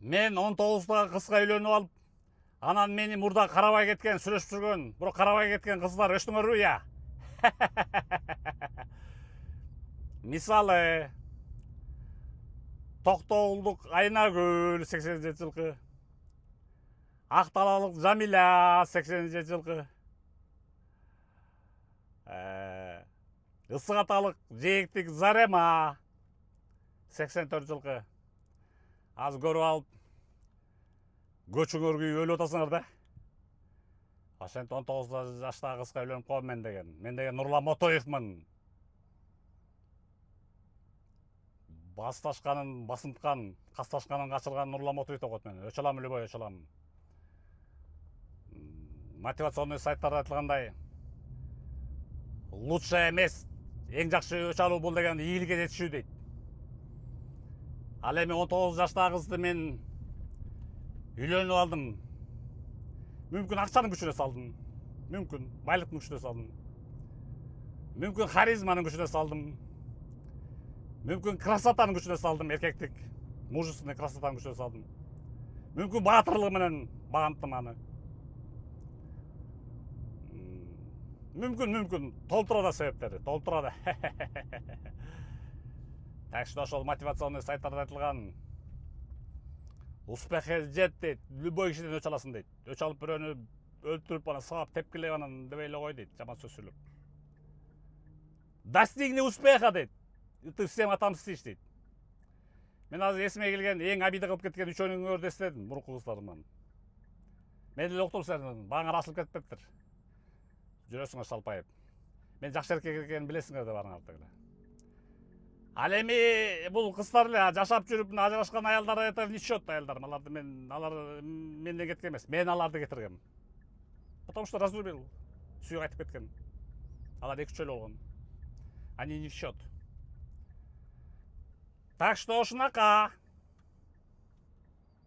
Мен 19-дагы кызга үйлөнүп алып, анан мени мурда карабай кеткен, сүрөшүп жүргөн, бирок карабай кеткен кыздар өчтүңөрбү я? Мисалы, Токтогулдук Айнагүл 87 жылкы, Акталалык Жамиля 87 жылкы, Ысык Аталык Жээктик Зарема 84 жылкы. Аз көрүп алып, көчүңөр күйүп өлүп атасыңар да. Ошентип 19 жаштагы кызга үйлөнүп калам мен деген. Мен деген Нурлан Мотоевмун. Басташканын басынткан, касташканын качырган Нурлан Мотоев деп коет мени. Өчөлам любой өчөлам. Мотивационный сайттарда айтылгандай, лучше эмес, эң жакшы өч алуу бул деген ийгиликке жетишүү дейт. Ал эми 19 жаштагы кызды мен үйлөнүп алдым. Мүмкүн акчанын күчүнө салдым. Мүмкүн байлыктын күчүнө салдым. Мүмкүн харизманын күчүнө салдым. Мүмкүн красотанын күчүнө салдым, эркектик, мужественный красотанын күчүнө салдым. Мүмкүн баатырлыгы менен багантым аны. Мүмкүн толтура да себептери, толтура да. Так что ошол мотивационный сайттарда айтылган успехке жет дейт, любой кишиден өч аласың дейт. Өч алып бирөөнү өлтүрүп, анан сабап тепкилеп, анан дебей эле кой дейт, жаман сөз сүйлөп. Достигни успеха дейт. Ты всем отомстишь дейт. Мен азыр эсиме келген, эң обида кылып кеткен үчөөнүңөрдү эстедим, мурунку кыздарымдан. Мен эле уктум силердин, бааңар асылып кетиптир. Жүрөсүңөр шалпайып. Мен жакшы эркек экенин билесиңер да баарыңар деле. Ал эми бул кыздар эле жашап жүрүп, ажырашкан аялдар это не счет аялдар. Алар менден кеткен эмес. Мен аларды кетиргем. Потому что разлюбил. Сүйүп айтып кеткен. Алар 2-3 жыл болгон. Они не в счет. Так что ушунака.